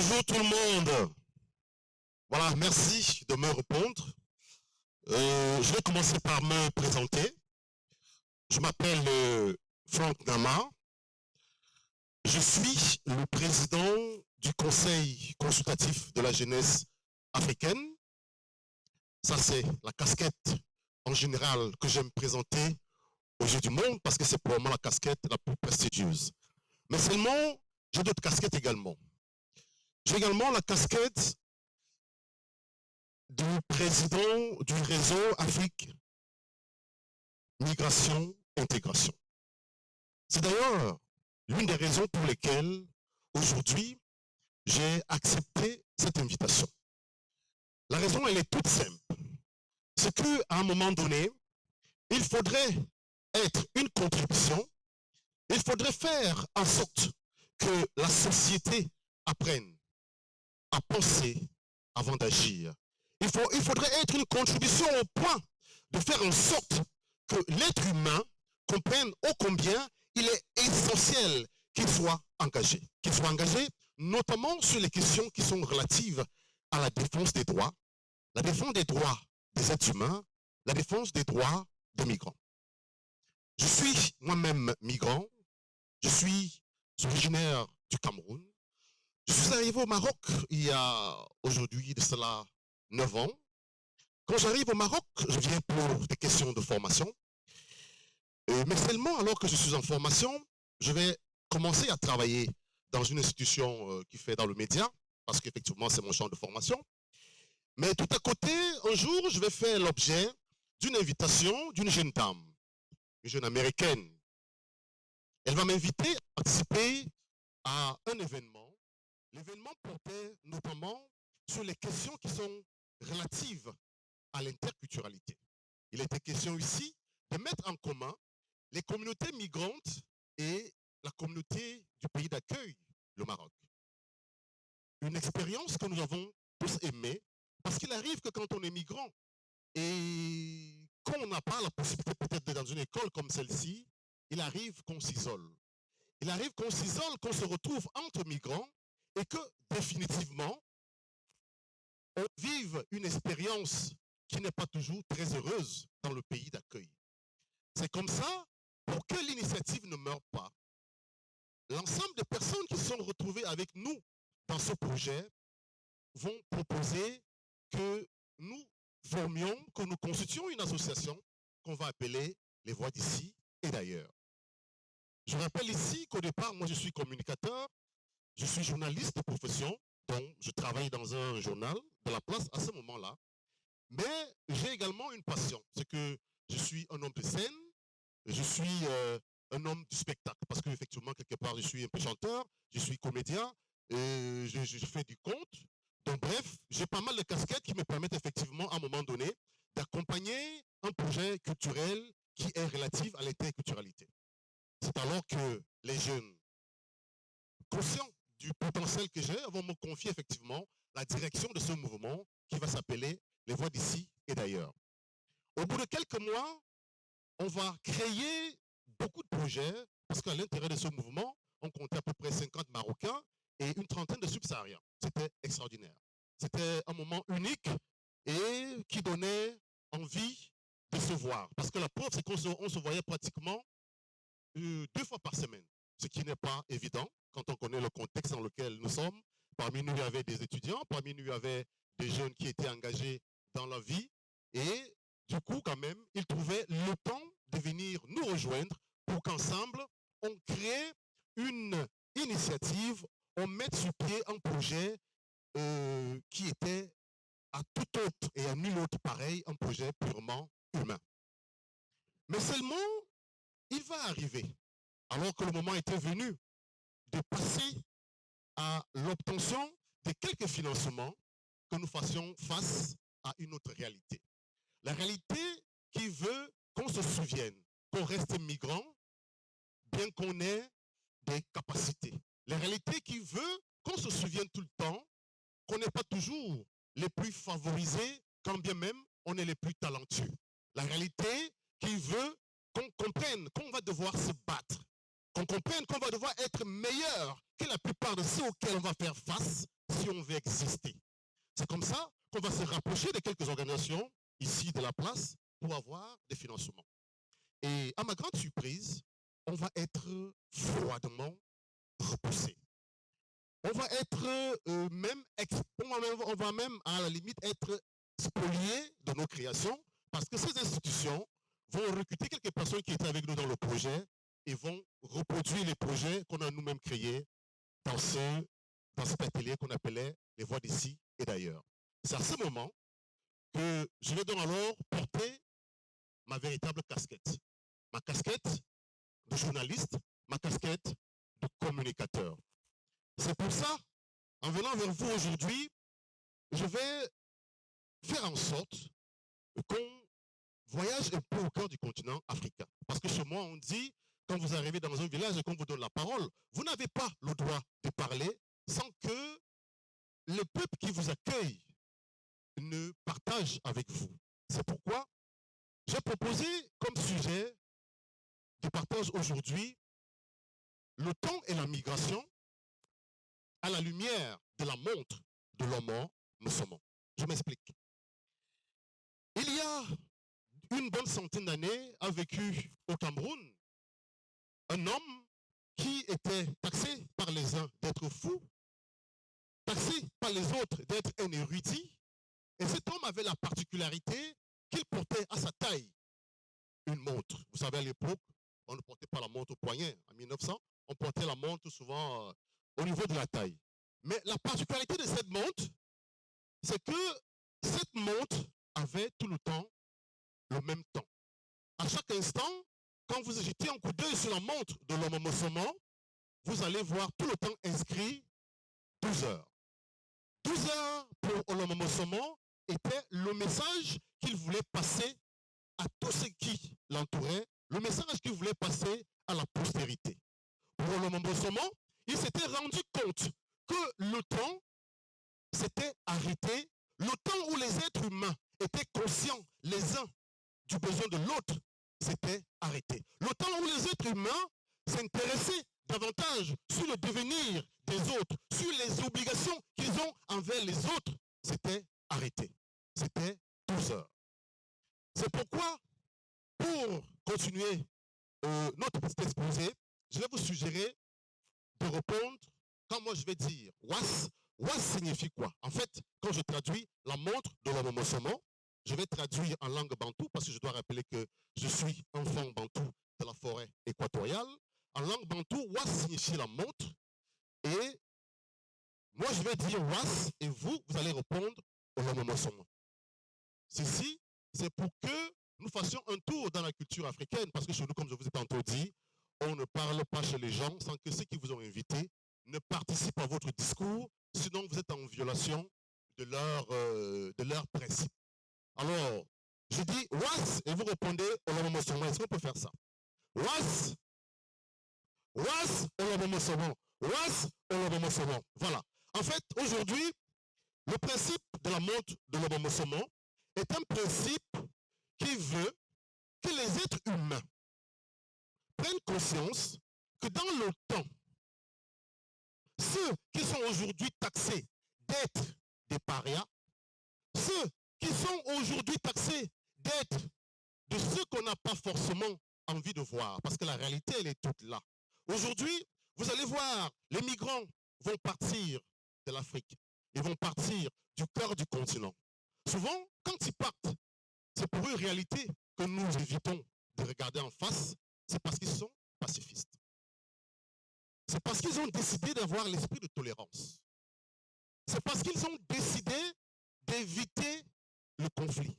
Bonjour tout le monde. Voilà, merci de me répondre. Je vais commencer par me présenter. Je m'appelle Franck Nama. Je suis le président du Conseil consultatif de la jeunesse africaine. Ça, c'est la casquette en général que j'aime présenter aux yeux du monde parce que c'est probablement la casquette la plus prestigieuse. Mais seulement, j'ai d'autres casquettes également. J'ai également la casquette du président du réseau Afrique Migration Intégration. C'est d'ailleurs l'une des raisons pour lesquelles aujourd'hui j'ai accepté cette invitation. La raison, elle est toute simple. C'est qu'à un moment donné, il faudrait être une contribution, il faudrait faire en sorte que la société apprenne à penser avant d'agir. Il faudrait être une contribution au point de faire en sorte que l'être humain comprenne ô combien il est essentiel qu'il soit engagé. Qu'il soit engagé notamment sur les questions qui sont relatives à la défense des droits, la défense des droits des êtres humains, la défense des droits des migrants. Je suis moi-même migrant, je suis originaire du Cameroun. Je suis arrivé au Maroc il y a aujourd'hui de cela 9 ans. Quand j'arrive au Maroc, je viens pour des questions de formation. Mais seulement alors que je suis en formation, je vais commencer à travailler dans une institution qui fait dans le média, parce qu'effectivement c'est mon champ de formation. Mais tout à côté, un jour, je vais faire l'objet d'une invitation d'une jeune dame, une jeune américaine. Elle va m'inviter à participer à un événement. L'événement portait notamment sur les questions qui sont relatives à l'interculturalité. Il était question ici de mettre en commun les communautés migrantes et la communauté du pays d'accueil, le Maroc. Une expérience que nous avons tous aimée, parce qu'il arrive que quand on est migrant et qu'on n'a pas la possibilité peut-être d'être dans une école comme celle-ci, il arrive qu'on s'isole. Il arrive qu'on s'isole, qu'on se retrouve entre migrants et que définitivement, on vive une expérience qui n'est pas toujours très heureuse dans le pays d'accueil. C'est comme ça, pour que l'initiative ne meure pas, l'ensemble des personnes qui sont retrouvées avec nous dans ce projet vont proposer que nous formions, que nous constituions une association qu'on va appeler les Voix d'ici et d'ailleurs. Je rappelle ici qu'au départ, moi je suis communicateur, je suis journaliste de profession, donc je travaille dans un journal de la place à ce moment-là. Mais j'ai également une passion, c'est que je suis un homme de scène, je suis un homme du spectacle, parce qu'effectivement, quelque part, je suis un peu chanteur, je suis comédien, je fais du conte. Donc bref, j'ai pas mal de casquettes qui me permettent effectivement, à un moment donné, d'accompagner un projet culturel qui est relatif à l'interculturalité. C'est alors que les jeunes, conscients du potentiel que j'ai, vont me confier effectivement la direction de ce mouvement qui va s'appeler les Voix d'ici et d'ailleurs. Au bout de quelques mois, on va créer beaucoup de projets parce qu'à l'intérieur de ce mouvement, on comptait à peu près 50 Marocains et une trentaine de subsahariens. C'était extraordinaire. C'était un moment unique et qui donnait envie de se voir. Parce que la preuve, c'est qu'on se voyait pratiquement 2 fois par semaine, ce qui n'est pas évident quand on connaît le contexte dans lequel nous sommes. Parmi nous, il y avait des étudiants, parmi nous, il y avait des jeunes qui étaient engagés dans la vie. Et du coup, quand même, ils trouvaient le temps de venir nous rejoindre pour qu'ensemble, on crée une initiative, on mette sur pied un projet qui était à tout autre et à nul autre pareil, un projet purement humain. Mais seulement, il va arriver, alors que le moment était venu, de passer à l'obtention de quelques financements que nous fassions face à une autre réalité. La réalité qui veut qu'on se souvienne, qu'on reste migrant, bien qu'on ait des capacités. La réalité qui veut qu'on se souvienne tout le temps, qu'on n'est pas toujours les plus favorisés, quand bien même on est les plus talentueux. La réalité qui veut qu'on comprenne qu'on va devoir se battre, qu'on comprenne qu'on va devoir être meilleur que la plupart de ceux auxquels on va faire face si on veut exister. C'est comme ça qu'on va se rapprocher de quelques organisations ici de la place pour avoir des financements. Et à ma grande surprise, on va être froidement repoussé. On va être on va même à la limite être spolié de nos créations parce que ces institutions vont recruter quelques personnes qui étaient avec nous dans le projet et vont reproduire les projets qu'on a nous-mêmes créés dans cet atelier qu'on appelait les voix d'ici et d'ailleurs. C'est à ce moment que je vais donc alors porter ma véritable casquette. Ma casquette de journaliste, ma casquette de communicateur. C'est pour ça, en venant vers vous aujourd'hui, je vais faire en sorte qu'on voyage un peu au cœur du continent africain. Parce que chez moi, on dit, quand vous arrivez dans un village et qu'on vous donne la parole, vous n'avez pas le droit de parler sans que le peuple qui vous accueille ne partage avec vous. C'est pourquoi j'ai proposé comme sujet de partage aujourd'hui le temps et la migration à la lumière de la montre de l'homme musulman. Je m'explique. Il y a une bonne centaine d'années a vécu au Cameroun un homme qui était taxé par les uns d'être fou, taxé par les autres d'être un érudit, et cet homme avait la particularité qu'il portait à sa taille une montre. Vous savez, à l'époque, on ne portait pas la montre au poignet. En 1900, on portait la montre souvent au niveau de la taille. Mais la particularité de cette montre, c'est que cette montre avait tout le temps le même temps. À chaque instant, quand vous jetez un coup d'œil sur la montre de l'homme musulman, vous allez voir tout le temps inscrit 12 heures. 12 heures pour l'homme musulman était le message qu'il voulait passer à tous ceux qui l'entouraient, le message qu'il voulait passer à la postérité. Pour l'homme musulman, il s'était rendu compte que le temps s'était arrêté, le temps où les êtres humains étaient conscients les uns du besoin de l'autre s'était arrêté. Le temps où les êtres humains s'intéressaient davantage sur le devenir des autres, sur les obligations qu'ils ont envers les autres, s'était arrêté. C'était 12 heures. C'est pourquoi, pour continuer notre petit exposé, je vais vous suggérer de répondre quand moi je vais dire was. Was signifie quoi? En fait, quand je traduis la montre de l'homme musulman, je vais traduire en langue bantou parce que je dois rappeler que je suis enfant bantou de la forêt équatoriale. En langue bantou, was signifie la montre et moi je vais dire was et vous allez répondre au l'homme musulman. Ceci, c'est pour que nous fassions un tour dans la culture africaine parce que chez nous, comme je vous ai tantôt dit, on ne parle pas chez les gens sans que ceux qui vous ont invité ne participent à votre discours, sinon vous êtes en violation de leurs principes. Alors, je dis was et vous répondez au l'homme musulman. Est-ce qu'on peut faire ça? Was au l'homme musulman. Was au l'homme musulman. Voilà. En fait, aujourd'hui, le principe de la montre de l'homme musulman est un principe qui veut que les êtres humains prennent conscience que dans le temps, ceux qui sont aujourd'hui taxés d'être des parias, ceux qui sont aujourd'hui taxés d'être de ceux qu'on n'a pas forcément envie de voir, parce que la réalité, elle est toute là. Aujourd'hui, vous allez voir, les migrants vont partir de l'Afrique, ils vont partir du cœur du continent. Souvent, quand ils partent, c'est pour eux une réalité que nous évitons de regarder en face, c'est parce qu'ils sont pacifistes. C'est parce qu'ils ont décidé d'avoir l'esprit de tolérance. C'est parce qu'ils ont décidé d'éviter le conflit.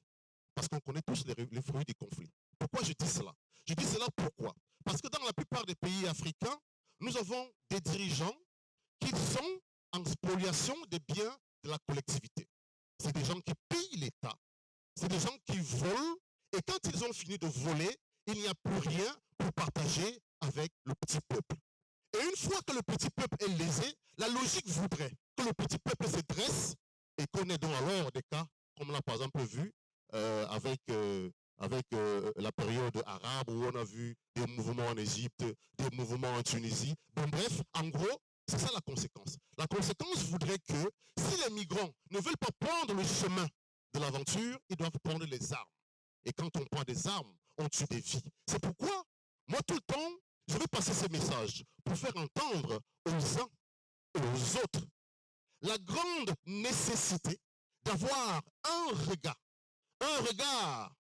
Parce qu'on connaît tous les fruits du conflit. Pourquoi je dis cela? Je dis cela pourquoi? Parce que dans la plupart des pays africains, nous avons des dirigeants qui sont en spoliation des biens de la collectivité. C'est des gens qui pillent l'État. C'est des gens qui volent. Et quand ils ont fini de voler, il n'y a plus rien pour partager avec le petit peuple. Et une fois que le petit peuple est lésé, la logique voudrait que le petit peuple se dresse et qu'on ait donc alors des cas, comme on l'a par exemple vu avec la période arabe où on a vu des mouvements en Égypte, des mouvements en Tunisie. Bon bref, en gros, c'est ça la conséquence. La conséquence voudrait que si les migrants ne veulent pas prendre le chemin de l'aventure, ils doivent prendre les armes. Et quand on prend des armes, on tue des vies. C'est pourquoi, moi, tout le temps, je vais passer ces messages pour faire entendre aux uns et aux autres la grande nécessité d'avoir un regard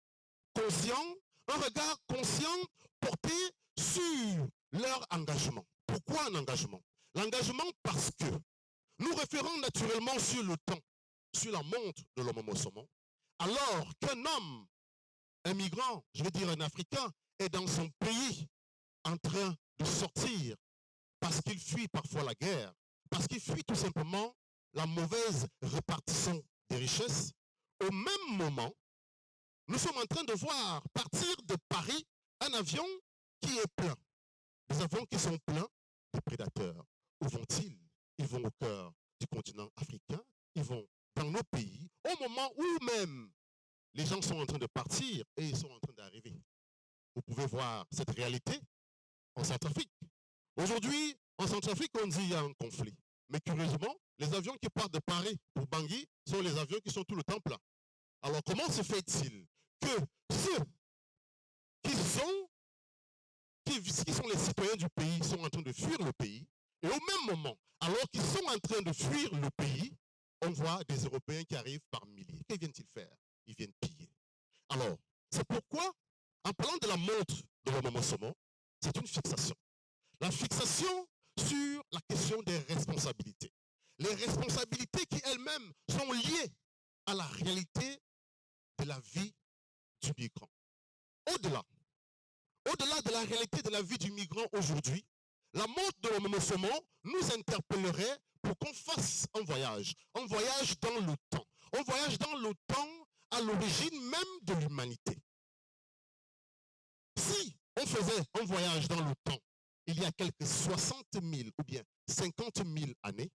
conscient, un regard conscient porté sur leur engagement. Pourquoi un engagement? L'engagement parce que nous référons naturellement sur le temps, sur la montre de l'homme homo saumon, alors qu'un homme, un migrant, je veux dire un Africain, est dans son pays en train de sortir parce qu'il fuit parfois la guerre, parce qu'il fuit tout simplement la mauvaise répartition des richesses. Au même moment, nous sommes en train de voir partir de Paris un avion qui est plein. Des avions qui sont pleins de prédateurs. Où vont-ils? Ils vont au cœur du continent africain, ils vont dans nos pays, au moment où même les gens sont en train de partir et ils sont en train d'arriver. Vous pouvez voir cette réalité en Centrafrique. Aujourd'hui, en Centrafrique, on dit qu'il y a un conflit. Mais curieusement, les avions qui partent de Paris pour Bangui sont les avions qui sont tout le temps pleins. Alors comment se fait-il que ceux qui sont les citoyens du pays sont en train de fuir le pays, et au même moment, alors qu'ils sont en train de fuir le pays, on voit des Européens qui arrivent par milliers. Que viennent-ils faire? Ils viennent piller. Alors, c'est pourquoi, en parlant de la montre de l'homme homo saumon, c'est une fixation. La fixation sur la question des responsabilités. Les responsabilités qui elles-mêmes sont liées à la réalité de la vie du migrant. Au-delà de la réalité de la vie du migrant aujourd'hui, la montre de l'homme homo saumon nous interpellerait pour qu'on fasse un voyage dans le temps. Un voyage dans le temps à l'origine même de l'humanité. Si on faisait un voyage dans le temps, il y a quelques 60 000 ou bien 50 000 années,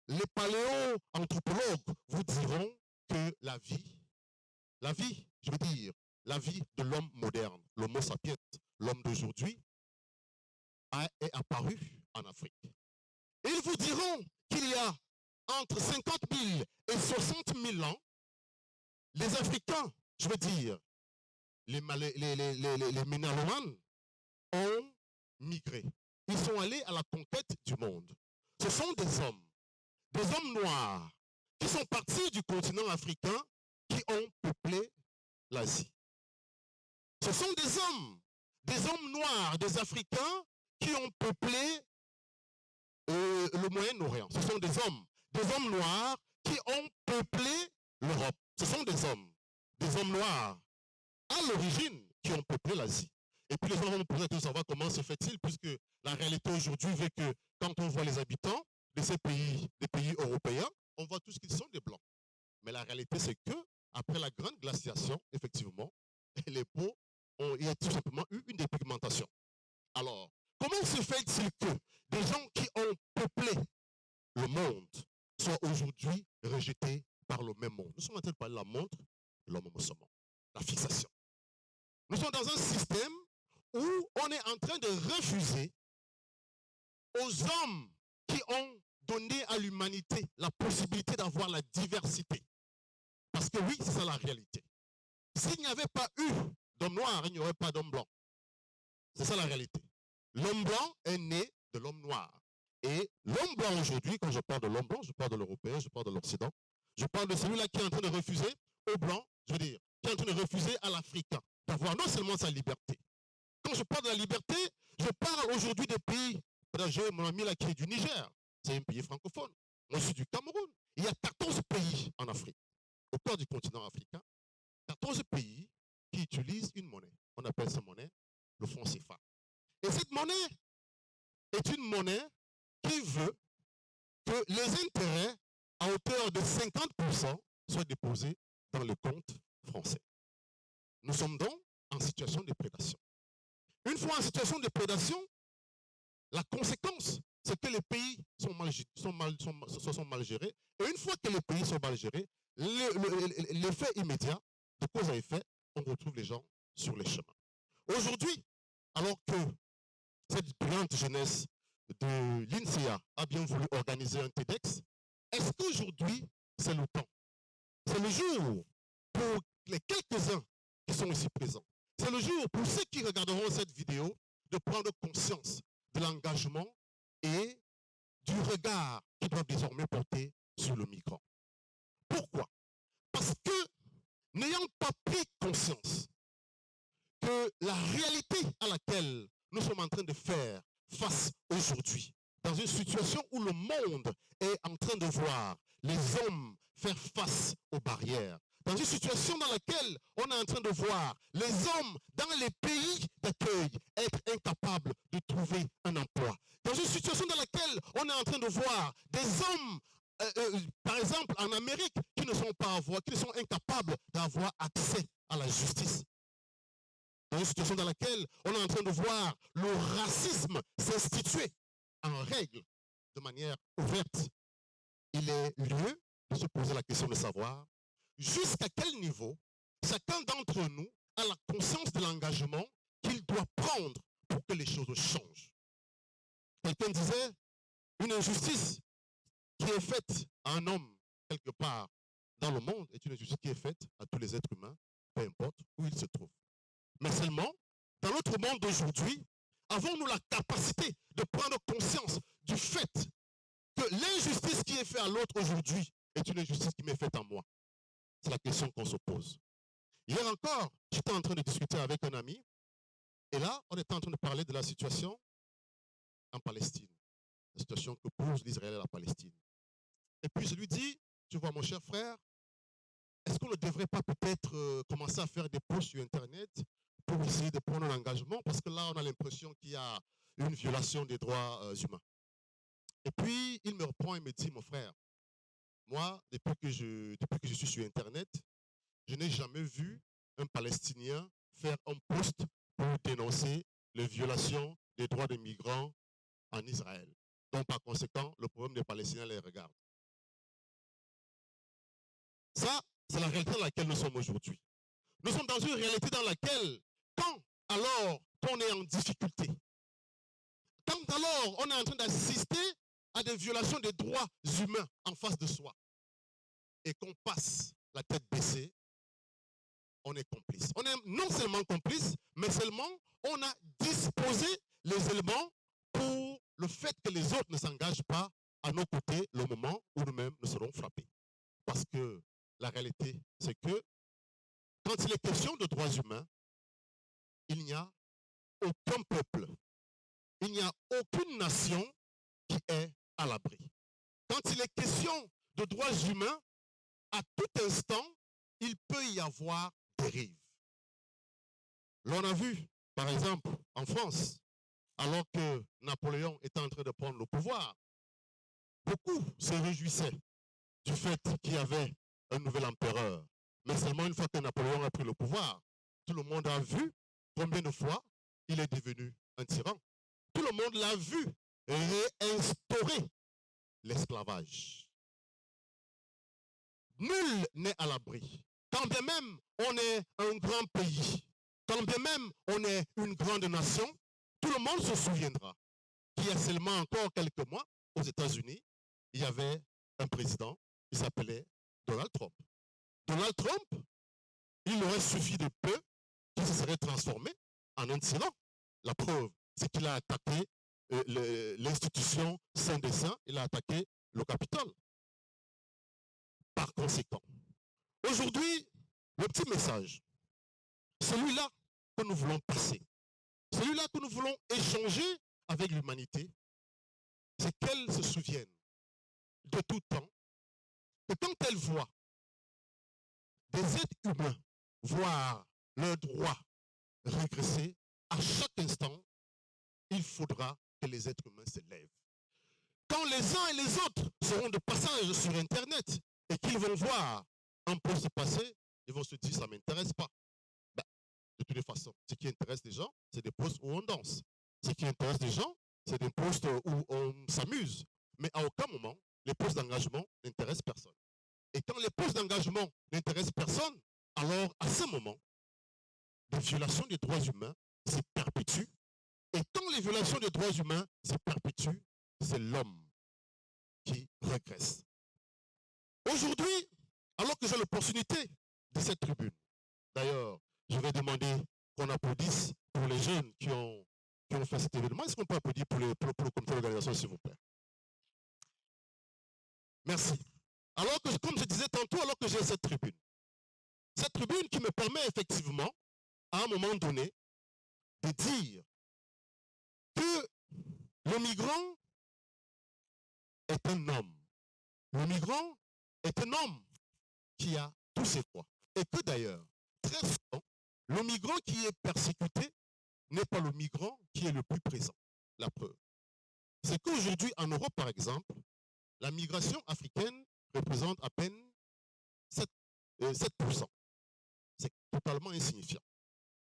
les paléo-anthropologues vous diront que la vie, je veux dire, la vie de l'homme moderne, l'homo sapiens, l'homme d'aujourd'hui, est apparu en Afrique. Et ils vous diront qu'il y a entre 50 000 et 60 000 ans, les Africains, je veux dire, les Ménalomanes, ont migré. Ils sont allés à la conquête du monde. Ce sont des hommes noirs, qui sont partis du continent africain, qui ont peuplé l'Asie. Ce sont des hommes noirs, des Africains, qui ont peuplé le Moyen-Orient. Ce sont des hommes noirs qui ont peuplé l'Europe. Ce sont des hommes noirs, à l'origine, qui ont peuplé l'Asie. Et puis les gens vont nous poser de savoir comment se fait-il, puisque la réalité aujourd'hui veut que quand on voit les habitants de ces pays, des pays européens, on voit tous qu'ils sont des blancs. Mais la réalité, c'est que après la grande glaciation, effectivement, les peaux il y a tout simplement eu une dépigmentation. Alors, comment se fait-il que des gens qui ont peuplé le monde soient aujourd'hui rejetés par le même monde? Nous sommes en train de parler de la montre de l'homme homo saumon, la fixation. Nous sommes dans un système où on est en train de refuser aux hommes qui ont donné à l'humanité la possibilité d'avoir la diversité. Parce que oui, c'est ça la réalité. S'il n'y avait pas eu d'homme noir, il n'y aurait pas d'homme blanc. C'est ça la réalité. L'homme blanc est né de l'homme noir. Et l'homme blanc aujourd'hui, quand je parle de l'homme blanc, je parle de l'Européen, je parle de l'Occident, je parle de celui-là qui est en train de refuser aux blancs, je veux dire, qui est en train de refuser à l'Africain d'avoir non seulement sa liberté. Quand je parle de la liberté, je parle aujourd'hui des pays. J'ai mon ami là qui est du Niger, c'est un pays francophone. Moi je suis du Cameroun. Il y a 14 pays en Afrique, au cœur du continent africain, 14 pays qui utilisent une monnaie. On appelle cette monnaie le franc CFA. Et cette monnaie est une monnaie qui veut que les intérêts à hauteur de 50% soient déposés dans le compte français. Nous sommes donc en situation de prédation. Une fois en situation de prédation, la conséquence, c'est que les pays sont mal gérés. Et une fois que les pays sont mal gérés, l'effet immédiat, de cause à effet, on retrouve les gens sur les chemins. Aujourd'hui, alors que cette brillante jeunesse de l'INSEA a bien voulu organiser un TEDx, est-ce qu'aujourd'hui, c'est le temps? C'est le jour pour les quelques-uns qui sont ici présents. C'est le jour pour ceux qui regarderont cette vidéo de prendre conscience de l'engagement et du regard qu'ils doivent désormais porter sur le migrant. Pourquoi? Parce que, n'ayant pas pris conscience que la réalité à laquelle nous sommes en train de faire face aujourd'hui, dans une situation où le monde est en train de voir les hommes faire face aux barrières, dans une situation dans laquelle on est en train de voir les hommes dans les pays d'accueil être incapables de trouver un emploi, dans une situation dans laquelle on est en train de voir des hommes par exemple en Amérique qui ne sont incapables d'avoir accès à la justice, dans une situation dans laquelle on est en train de voir le racisme s'instituer en règle de manière ouverte, il est lieu de se poser la question de savoir jusqu'à quel niveau chacun d'entre nous a la conscience de l'engagement qu'il doit prendre pour que les choses changent. Quelqu'un disait, une injustice qui est faite à un homme quelque part dans le monde est une injustice qui est faite à tous les êtres humains, peu importe où ils se trouvent. Mais seulement, dans notre monde d'aujourd'hui, avons-nous la capacité de prendre conscience du fait que l'injustice qui est faite à l'autre aujourd'hui est une injustice qui m'est faite à moi? C'est la question qu'on se pose. Hier encore, j'étais en train de discuter avec un ami, et là, on était en train de parler de la situation en Palestine, la situation que pose l'Israël et la Palestine. Et puis je lui dis, tu vois mon cher frère, est-ce qu'on ne devrait pas peut-être commencer à faire des posts sur Internet pour essayer de prendre un engagement? Parce que là, on a l'impression qu'il y a une violation des droits humains. Et puis, il me reprend et me dit, mon frère, moi, depuis que je suis sur Internet, je n'ai jamais vu un Palestinien faire un post pour dénoncer les violations des droits des migrants en Israël. Donc, par conséquent, le problème des Palestiniens les regarde. Ça, c'est la réalité dans laquelle nous sommes aujourd'hui. Nous sommes dans une réalité dans laquelle, quand alors qu'on est en difficulté, quand alors on est en train d'assister à des violations des droits humains en face de soi, et qu'on passe la tête baissée, on est complice. On est non seulement complice, mais seulement on a disposé les éléments pour le fait que les autres ne s'engagent pas à nos côtés le moment où nous-mêmes nous serons frappés. Parce que la réalité, c'est que quand il est question de droits humains, il n'y a aucun peuple, il n'y a aucune nation qui est à l'abri. Quand il est question de droits humains, à tout instant, il peut y avoir dérive. L'on a vu, par exemple, en France, alors que Napoléon était en train de prendre le pouvoir, beaucoup se réjouissaient du fait qu'il y avait un nouvel empereur. Mais seulement une fois que Napoléon a pris le pouvoir, tout le monde a vu combien de fois il est devenu un tyran. Tout le monde l'a vu réinstaurer l'esclavage. Nul n'est à l'abri. Quand bien même on est un grand pays, quand bien même on est une grande nation, tout le monde se souviendra qu'il y a seulement encore quelques mois, aux États-Unis, il y avait un président qui s'appelait Donald Trump. Donald Trump, il aurait suffi de peu qu'il se serait transformé en un tyran. La preuve, c'est qu'il a attaqué l'institution Saint des Saints, il a attaqué le Capitole. Par conséquent, aujourd'hui, le petit message, celui-là que nous voulons passer, celui-là que nous voulons échanger avec l'humanité, c'est qu'elle se souvienne de tout temps que quand elle voit des êtres humains voir leurs droits régresser, à chaque instant, il faudra que les êtres humains se lèvent. Quand les uns et les autres seront de passage sur Internet et qu'ils vont voir un post passer, ils vont se dire, ça ne m'intéresse pas. Ben, de toutes les façons, ce qui intéresse les gens, c'est des posts où on danse. Ce qui intéresse les gens, c'est des posts où on s'amuse. Mais à aucun moment, les posts d'engagement n'intéressent personne. Et quand les posts d'engagement n'intéressent personne, alors à ce moment, des violations des droits humains se perpétuent Et tant les violations des droits humains se perpétuent, c'est l'homme qui régresse. Aujourd'hui, alors que j'ai l'opportunité de cette tribune, d'ailleurs, je vais demander qu'on applaudisse pour les jeunes qui ont fait cet événement. Est-ce qu'on peut applaudir pour le comité d'organisation, s'il vous plaît? Merci. Alors que, comme je disais tantôt, alors que j'ai cette tribune qui me permet effectivement, à un moment donné, de dire que le migrant est un homme. Le migrant est un homme qui a tous ses droits. Et que d'ailleurs, très souvent, le migrant qui est persécuté n'est pas le migrant qui est le plus présent. La preuve, c'est qu'aujourd'hui, en Europe, par exemple, la migration africaine représente à peine 7%. C'est totalement insignifiant.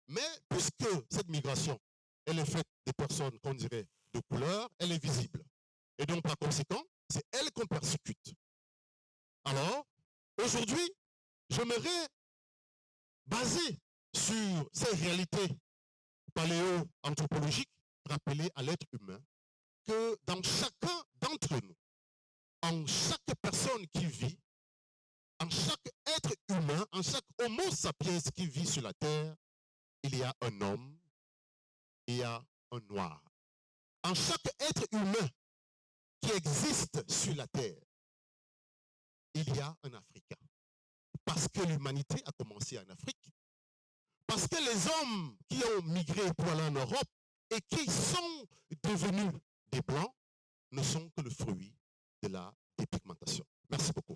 Mais puisque cette migration, elle est faite de personnes qu'on dirait de couleur, elle est visible. Et donc, par conséquent, c'est elle qu'on persécute. Alors, aujourd'hui, j'aimerais baser sur ces réalités paléo-anthropologiques, rappeler à l'être humain que dans chacun d'entre nous, en chaque personne qui vit, en chaque être humain, en chaque homo sapiens qui vit sur la terre, il y a un homme, il y a un noir. En chaque être humain qui existe sur la terre, il y a un Africain. Parce que l'humanité a commencé en Afrique. Parce que les hommes qui ont migré pour aller en Europe et qui sont devenus des Blancs ne sont que le fruit de la dépigmentation. Merci beaucoup.